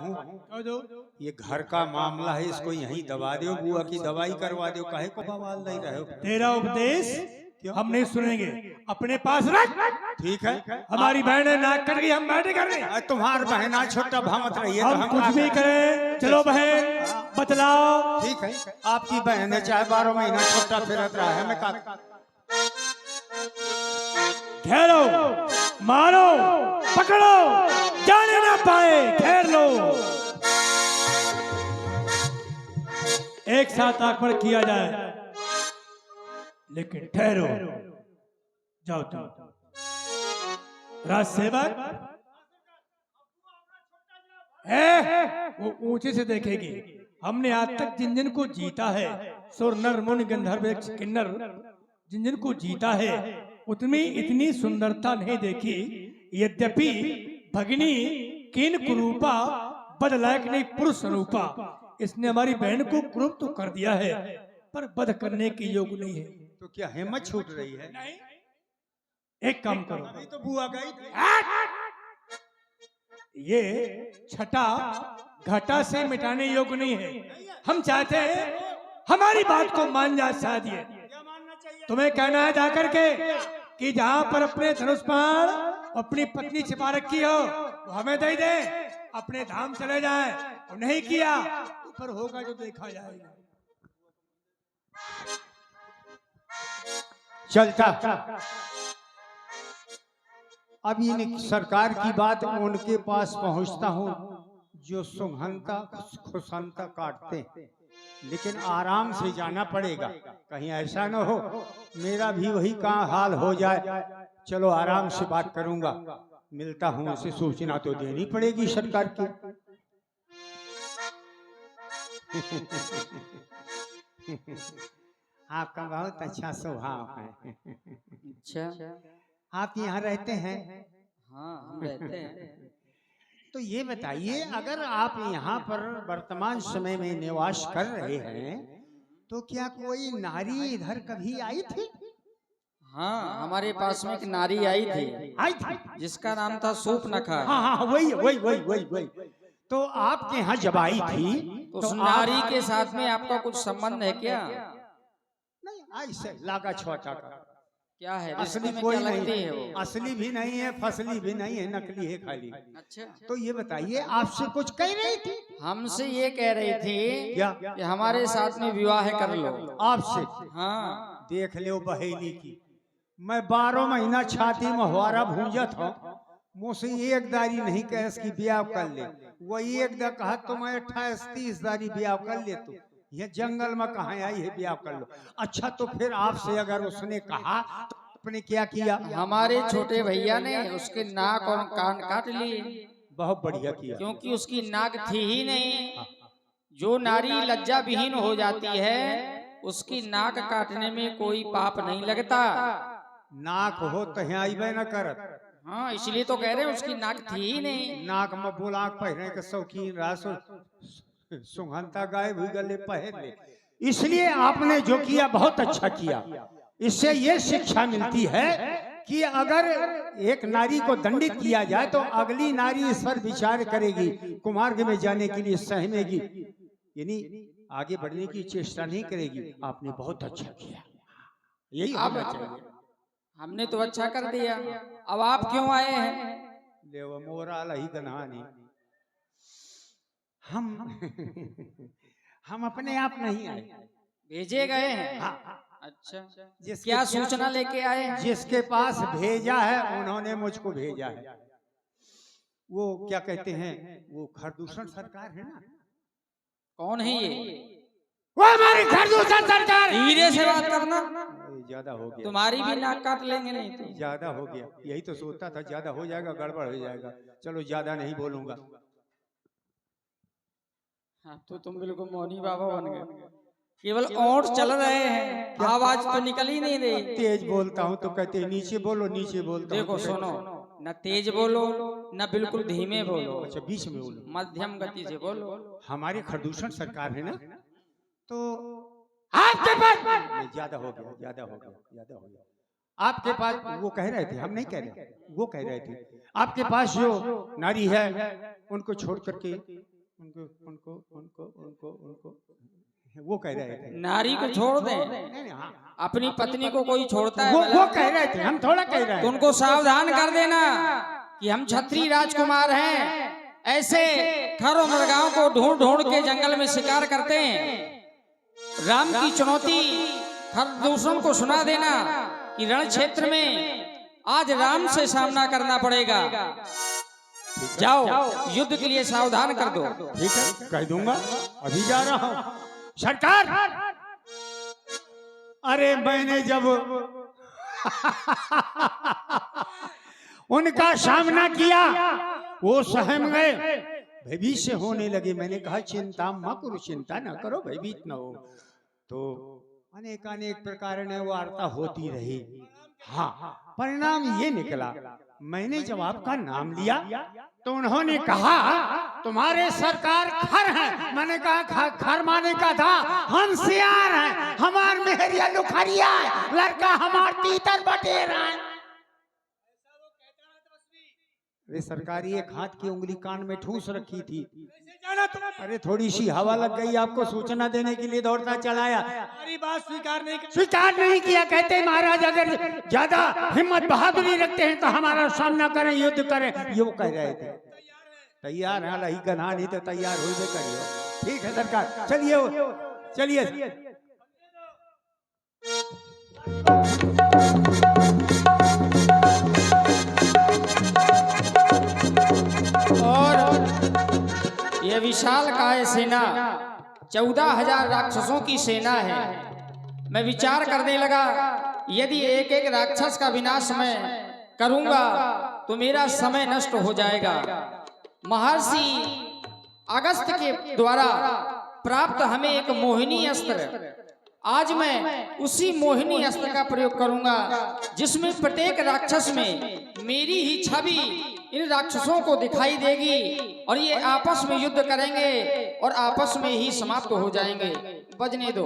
कहूँ ये घर का मामला है, इसको यहीं दबा दो, बुआ की दवाई करवा दो, काहे को बवाल नहीं रहे हो। तेरा उपदेश हम नहीं सुनेंगे, अपने पास रख। ठीक है, हमारी बहन नाक कट गई, हम बैठे कर रहे हैं। तुम्हार बहना छोटा भामत रही है, हम कुछ भी करें। चलो बहन बतलाओ। ठीक है, आपकी बहन है चाहे 12 महीना छोटा फिरत रहा है, मैं का घेरो, मारो, पकड़ो, जाने ना पाए, घेर लो। एक साथ आंख पर किया जाए, लेकिन ठहरो, जाओ तुम। राज सेवक है, वो ऊंचे से देखेगी। हमने आज तक जिन जिन को जीता है, सुर नर मुनि गंधर्व यक्ष किन्नर, जिन जिन को जीता है उतनी इतनी सुंदरता नहीं देखी। यद्यपि भगिनी किन कुरूपा बद लायक नहीं पुरुष स्वरूपा, इसने हमारी बहन को कुरूप तो कर दिया है, पर बध करने के योग नहीं है। तो क्या हिम्मत छूट रही है? नहीं, एक काम करो, अभी तो बुआ गई थी। ये छटा घटा से मिटाने योग्य नहीं है। हम चाहते हैं हमारी बात को मान जा। शायद ये तुम्हें कहना है जाकर के कि जहां पर अपने धनुष बाण अपनी पत्नी छिपा रखी हो वो हमें दे दे, अपने धाम चले जाए। और नहीं किया तो फिर होगा जो देखा जाएगा। चलता अब इन सरकार की बात उनके पास पहुंचता हूं जो सुगंधता खुशंता काटते हैं, लेकिन आराम से जाना पड़ेगा, कहीं ऐसा न हो मेरा भी वही का हाल हो जाए। चलो आराम से बात करूंगा, मिलता हूं, उसे सूचना तो देनी पड़ेगी सरकार की। आपका बहुत अच्छा स्वभाव है। अच्छा, आप यहाँ रहते हैं? हाँ हम रहते हैं। तो ये बताइए, अगर आप यहाँ पर वर्तमान समय में निवास कर रहे हैं तो क्या कोई नारी इधर कभी आई थी? हाँ, हमारे पास में एक नारी आई थी जिसका नाम था सूपनखा। हाँ हाँ, वही वही वही वही वही। तो आपके यहाँ जब आई थी तो उस नारी के साथ में आपका कुछ संबंध है क्या? नहीं, ऐसे लागा छोटा का क्या है? असली में कोई क्या नहीं लगती है वो? असली भी नहीं है, फसली भी नहीं है, नकली है खाली। अच्छा, तो ये बताइए, आपसे कुछ कह रही थी? हमसे ये कह रही थी क्या? कि हमारे साथ में विवाह कर लो। आपसे? हाँ, देख लो बहेली की, मैं 12 महीना छाती में हुआरा भूंजत हूँ, मुझसे एक दारी नहीं कह इसकी ब्याह कर ले। वही एक दा कहा तो मैं 28-30 दारी ब्याह कर ले। तो ये जंगल में कहाँ आई है ब्याह कर लो। अच्छा, तो फिर आपसे अगर उसने कहा तो आपने क्या किया? हमारे छोटे भैया ने उसके नाक और कान काट लिए। बहुत बढ़िया किया, क्योंकि उसकी नाक थी ही नहीं। जो नारी लज्जा विहीन हो जाती है उसकी नाक काटने में कोई पाप नहीं लगता। नाक हो तो यहाँ आईबे न करत। हाँ, इसलिए तो कह रहे हैं उसकी नाक थी ही नहीं। नाक में बुलाक पहने के शौकीन रहा, सुगंधता गाय भी गले पहन ले। इसलिए आपने जो किया बहुत अच्छा किया। इससे ये शिक्षा मिलती है कि अगर एक नारी को दंडित किया जाए तो अगली नारी इस पर विचार करेगी, कुमार्ग में जाने के लिए सहमेगी, यानी आगे बढ़ने की चेष्टा नहीं करेगी। आपने बहुत अच्छा किया, यही होना चाहिए। हमने तो अच्छा कर दिया, अब आप क्यों आए हैं? देव मोरा लही कहानी हम अपने आप नहीं आए, भेजे गए हैं। हाँ। अच्छा, क्या सूचना लेके आए हैं? जिसके पास भेजा है उन्होंने मुझको भेजा है। वो क्या कहते हैं, वो खरदूषण सरकार है ना। कौन है ये? वो हमारी खरदूषण सरकार। धीरे से बात करना, ज्यादा हो गया, तुम्हारी भी नाक काट लेंगे नहीं तो। ज्यादा हो गया, यही तो सोचता था, ज्यादा हो जाएगा गड़बड़ हो जाएगा। चलो ज्यादा नहीं बोलूंगा। हाँ, तो तुम बिल्कुल मौनी बाबा बन गए, केवल ओंठ चल रहे हैं, आवाज तो निकल ही नहीं रही। तेज बोलता हूँ तो कहते हैं नीचे बोलो, नीचे बोलता हूँ। देखो सुनो, न तेज बोलो न बिल्कुल धीमे बोलो। अच्छा, बीच में बोलो, मध्यम गति से बोलो। हमारे खरदूषण सरकार है ना, तो आपके पास ज्यादा हो गया, ज्यादा हो गया, ज्यादा हो गया। आपके पास वो कह रहे थे, हम नहीं कह रहे, वो कह रहे थे आपके पास जो नारी है उनको छोड़ करके उनको उनको उनको उनको वो कह रहे थे नारी को छोड़ दें, नहीं, हाँ, अपनी पत्नी को कोई छोड़ता है वो भला? कह रहे थे, हम थोड़ा कह रहे तो हैं। उनको सावधान कर देना कि हम छत्री राजकुमार हैं, ऐसे खरों मृगाओं को ढूंढ ढूंढ के जंगल में शिकार करते हैं। राम की चुनौती खरदूषण को सुना देना कि रण क्षेत्र में आज राम से सामना करना पड़ेगा। जाओ युद्ध के लिए सावधान कर दो। ठीक है, कह दूंगा, अभी जा रहा हूं। सरकार, अरे मैंने जब उनका सामना किया वो सहम गए, भयभीत से होने लगे। मैंने कहा चिंता मत करो, चिंता न करो, भयभीत न हो। तो अनेक अनेक प्रकार ने वार्ता होती रही। हाँ, परिणाम ये निकला, मैंने जब आपका नाम लिया तो उन्होंने कहा तुम्हारे सरकार खर है। मैंने कहा खर माने का था होशियार है, हमार मेहरिया लुखरिया है, लड़का हमार तीतर बटेर है। अरे सरकारी एक हाथ की उंगली कान में ठूस रखी थी। अरे थोड़ी सी हवा लग गई, आपको सूचना देने के लिए दौड़ता चलाया। हमारी बात स्वीकार नहीं किया। कहते महाराज अगर ज्यादा हिम्मत बहादुरी रखते हैं तो हमारा सामना करें, युद्ध करें। ये वो कह रहे थे। तैयार है लही गना, नहीं तो तैयार हो भी करिए। ठीक है सरकार, चलिए चलिए। और यह विशाल काय सेना 14,000 राक्षसों की सेना है। मैं विचार करने लगा यदि एक एक राक्षस का विनाश मैं करूंगा तो मेरा समय नष्ट हो जाएगा। महर्षि अगस्त के द्वारा प्राप्त हमें एक मोहिनी अस्त्र, आज मैं उसी मोहिनी अस्त्र का प्रयोग करूंगा जिसमें प्रत्येक राक्षस में मेरी ही छवि इन राक्षसों को दिखाई देगी और ये आपस में युद्ध करेंगे और आपस में ही समाप्त हो जाएंगे। बजने दो।